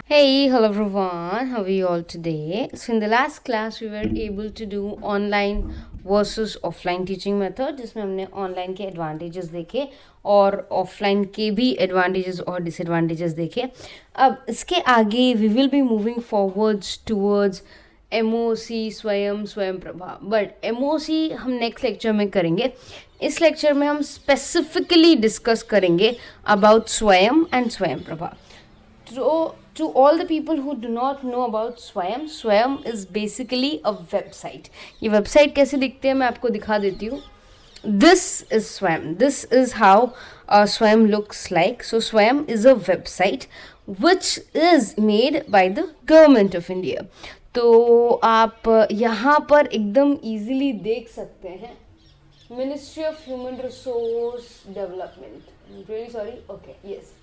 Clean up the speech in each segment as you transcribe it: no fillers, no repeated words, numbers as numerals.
Hey, hello everyone. How are you all today? So in the last class we were able to do online versus offline teaching method जिसमें हमने online के advantages देखे और offline के भी advantages और disadvantages देखे. अब इसके आगे we will be moving forwards towards MOC स्वयं प्रभा. बट MOC हम नेक्स्ट लेक्चर में करेंगे. इस लेक्चर में हम स्पेसिफिकली डिस्कस करेंगे अबाउट स्वयं एंड स्वयं Prabha. To all the people who do not know about Swayam is basically a website. ये website कैसे दिखते हैं मैं आपको दिखा देती हूँ. This is Swayam. This is how Swayam looks like. So Swayam is a website which is made by the government of India. तो आप यहाँ पर एकदम easily देख सकते हैं Ministry of Human Resource Development. I'm really sorry. Okay, yes.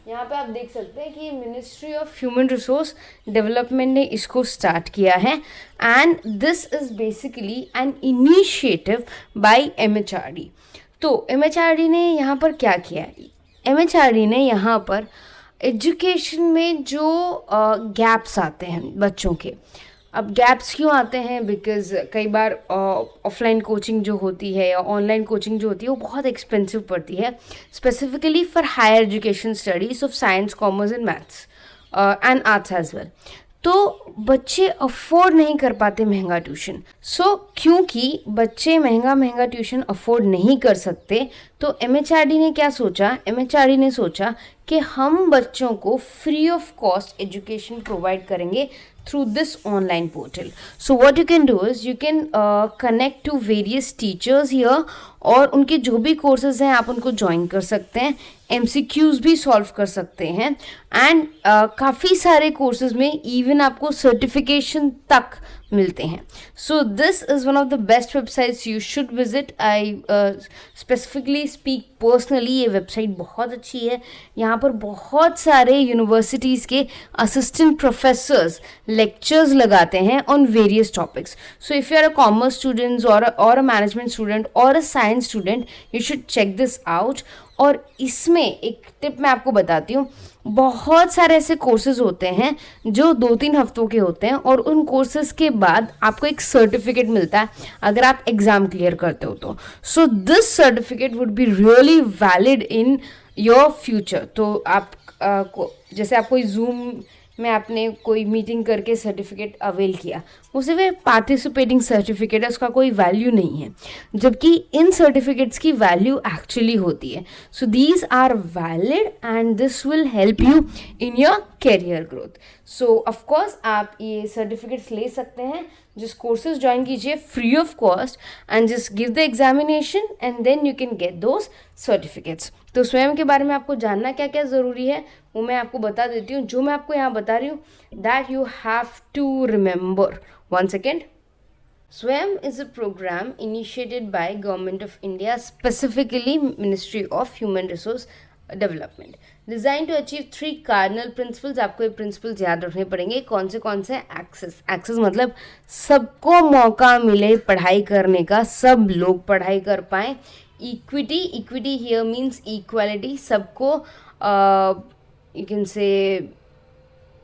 यहाँ पे आप देख सकते हैं कि ministry of human resource development ने इसको स्टार्ट किया है and this is basically an initiative by MHRD. तो MHRD ने यहाँ पर क्या किया है? MHRD ने यहाँ पर एजुकेशन में जो गैप्स आते हैं बच्चों के. अब गैप्स क्यों आते हैं? बिकॉज कई बार ऑफलाइन कोचिंग जो होती है या ऑनलाइन कोचिंग जो होती है वो बहुत एक्सपेंसिव पड़ती है, specifically for higher education studies of science, commerce and maths and arts as well. तो बच्चे अफोर्ड नहीं कर पाते महंगा ट्यूशन. क्योंकि बच्चे महंगा ट्यूशन अफोर्ड नहीं कर सकते तो MHRD ने क्या सोचा? MHRD ने सोचा कि हम बच्चों को free of cost education provide करेंगे through this online portal. So what you can do is you can connect to various teachers here और उनके जो भी कोर्सेज हैं आप उनको ज्वाइन कर सकते हैं, MCQs भी सॉल्व कर सकते हैं एंड काफ़ी सारे कोर्सेज में इवन आपको सर्टिफिकेशन तक मिलते हैं. So this is one of the best websites you should visit. I specifically speak personally. ये वेबसाइट बहुत अच्छी है. यहाँ पर बहुत सारे यूनिवर्सिटीज़ के असिस्टेंट प्रोफेसर्स लेक्चर्स लगाते हैं on various topics. So if you are a commerce students or a management student or a science student you should check this out. और इसमें एक टिप मैं आपको बताती हूँ. बहुत सारे ऐसे कोर्सेज होते हैं जो 2-3 हफ्तों के होते हैं और उन कोर्सेज के बाद आपको एक सर्टिफिकेट मिलता है अगर आप एग्ज़ाम क्लियर करते हो तो. So this certificate would be really valid in your future. तो आप जैसे आप कोई जूम में आपने कोई मीटिंग करके सर्टिफिकेट अवेल किया, वो सिर्फ पार्टिसिपेटिंग सर्टिफिकेट है, उसका कोई वैल्यू नहीं है, जबकि इन सर्टिफिकेट्स की वैल्यू एक्चुअली होती है. So these are valid and this will help you in your career growth. So of course आप ये सर्टिफिकेट्स ले सकते हैं. जिस कोर्सेज ज्वाइन कीजिए free of cost and just give the examination and then you can get those certificates. तो स्वयं के बारे में आपको जानना क्या क्या ज़रूरी है वो मैं आपको बता देती हूँ. जो मैं आपको यहाँ बता रही हूँ that you have to remember. One second. Swayam is a program initiated by Government of India, specifically Ministry of Human Resource Development, designed to achieve 3 cardinal principles. आपको ये principles याद रखने पड़ेंगे. कौन से? एक्सेस मतलब सबको मौका मिले पढ़ाई करने का, सब लोग पढ़ाई कर पाएँ. Equity here means equality. सबको you can say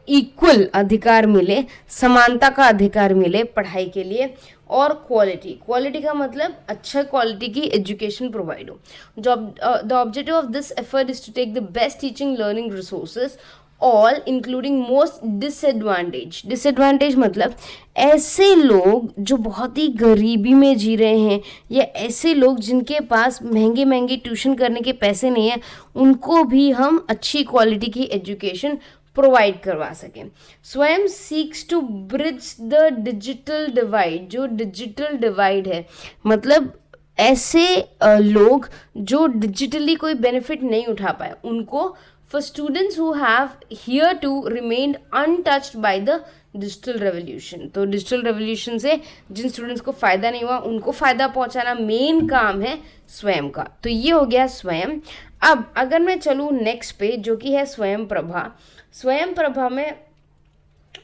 इक्वल अधिकार मिले, समानता का अधिकार मिले पढ़ाई के लिए. और क्वालिटी का मतलब अच्छा क्वालिटी की एजुकेशन प्रोवाइड हो. The objective of this effort is to take the best teaching learning resources all including most disadvantage मतलब ऐसे लोग जो बहुत ही गरीबी में जी रहे हैं या ऐसे लोग जिनके पास महंगे ट्यूशन करने के पैसे नहीं हैं, उनको भी हम अच्छी क्वालिटी की एजुकेशन प्रोवाइड करवा सकें. Swayam seeks to bridge the digital divide. जो डिजिटल डिवाइड है मतलब ऐसे लोग जो डिजिटली कोई बेनिफिट नहीं उठा पाए उनको, for students who have hitherto remained untouched by the digital revolution. तो डिजिटल रेवोल्यूशन से जिन स्टूडेंट्स को फ़ायदा नहीं हुआ उनको फ़ायदा पहुंचाना मेन काम है स्वयं का. तो ये हो गया स्वयं. अब अगर मैं चलूँ नेक्स्ट पे जो कि है स्वयं प्रभा. स्वयं प्रभा में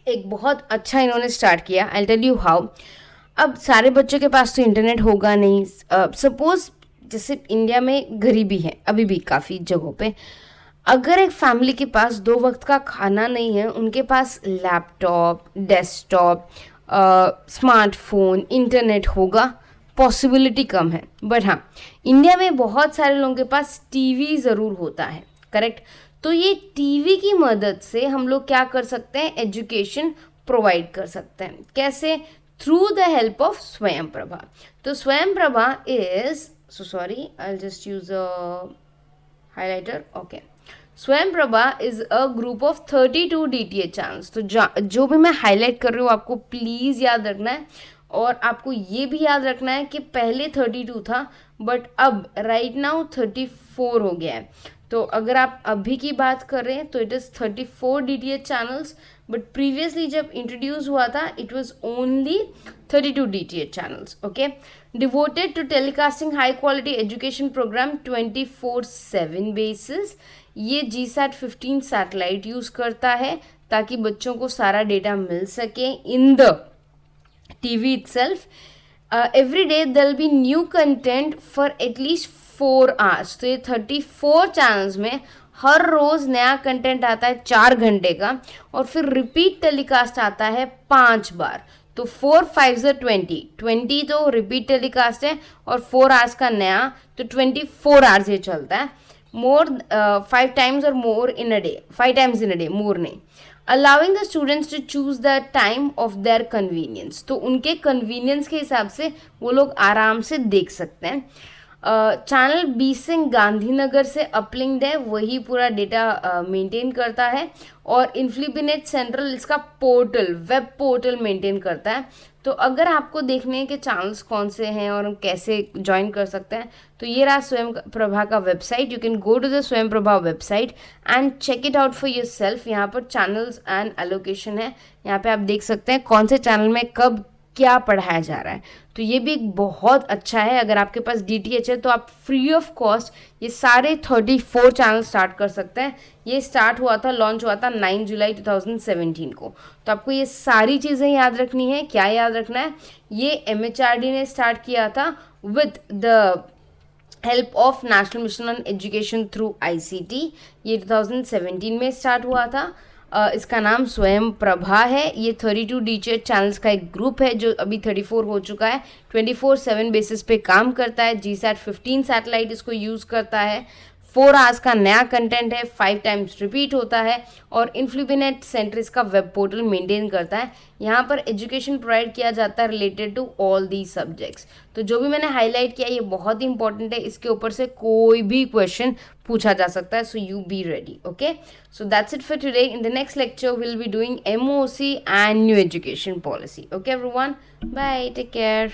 एक बहुत अच्छा इन्होंने स्टार्ट किया. I tell you how. अब सारे बच्चों के पास तो इंटरनेट होगा नहीं. सपोज जैसे इंडिया में गरीबी है अभी भी काफ़ी जगहों पे. अगर एक फैमिली के पास 2 वक्त का खाना नहीं है, उनके पास लैपटॉप, डेस्कटॉप, स्मार्टफोन, इंटरनेट होगा, पॉसिबिलिटी कम है। बट हाँ, इंडिया में बहुत सारे लोगों के पास टीवी ज़रूर होता है, करेक्ट। तो ये टीवी की मदद से हम लोग क्या कर सकते हैं, एजुकेशन प्रोवाइड कर सकते हैं। कैसे? थ्रू द हेल्प ऑफ स्वयं प्रभा। तो स्वयं Prabha is, so sorry, I will just use a highlighter, okay. स्वयं Prabha is a group of 32 DTH channels. तो जो भी मैं हाईलाइट कर रही हूँ आपको प्लीज़ याद रखना है, और आपको ये भी याद रखना है कि पहले 32 था, बट अब राइट नाउ 34 हो गया है। तो अगर आप अभी की बात कर रहे हैं तो it is 34 DTH channels, but previously जब इंट्रोड्यूस हुआ था it was only 32 DTH channels, okay. Devoted to telecasting high quality education program 24/7 basis. ये GSAT 15 सैटेलाइट यूज़ करता है ताकि बच्चों को सारा डेटा मिल सके in the TV itself. Every day there will be new content for at least 4 hours. तो ये 34 चैनल्स में हर रोज़ नया कंटेंट आता है 4 घंटे का, और फिर रिपीट टेलीकास्ट आता है 5 बार। तो 4 5 20 तो रिपीट टेलीकास्ट है, और 4 आवर्स का नया, तो 24 आवर्स ये चलता है। मोर 5 टाइम्स और more in a day, 5 times in a day, more नहीं। Allowing the students to choose the time of their convenience. तो उनके कन्वीनियंस के हिसाब से वो लोग आराम से देख सकते हैं। चैनल 20 सिंह गांधीनगर से अपलिंक्ड है, वही पूरा डेटा मेंटेन करता है, और इन्फ्लिबिनेट सेंट्रल इसका पोर्टल, वेब पोर्टल मेंटेन करता है। तो अगर आपको देखने के चैनल्स कौन से हैं और हम कैसे ज्वाइन कर सकते हैं, तो ये रहा स्वयं प्रभा का website. You can go to the Swayam Prabha website and check it out for yourself. यहाँ पर चैनल्स एंड एलोकेशन है, यहाँ पे आप देख सकते हैं कौन से चैनल में कब क्या पढ़ाया जा रहा है। तो ये भी एक बहुत अच्छा है। अगर आपके पास DTH है तो आप फ्री ऑफ कॉस्ट ये सारे 34 चैनल स्टार्ट कर सकते हैं। ये स्टार्ट हुआ था, लॉन्च हुआ था 9 जुलाई 2017 को। तो आपको ये सारी चीज़ें याद रखनी है। क्या याद रखना है? ये MHRD ने स्टार्ट किया था with the help of national mission on education through ICT। ये 2017 में स्टार्ट हुआ था। इसका नाम स्वयं प्रभा है। ये 32 DTH चैनल्स का एक ग्रुप है जो अभी 34 हो चुका है। 24/7 बेसिस पे काम करता है। GSAT 15 सैटेलाइट इसको यूज़ करता है। 4 आवर्स का नया कंटेंट है, 5 टाइम्स रिपीट होता है, और इन्फ्लिबिनेट सेंटर इसका वेब पोर्टल मेंटेन करता है। यहाँ पर एजुकेशन प्रोवाइड किया जाता है related to all the subjects. तो जो भी मैंने हाईलाइट किया ये बहुत ही इंपॉर्टेंट है, इसके ऊपर से कोई भी क्वेश्चन पूछा जा सकता है। So you be ready, okay. So that's it for today. In the next lecture will be doing MOC and new education policy. Okay everyone, bye, take care.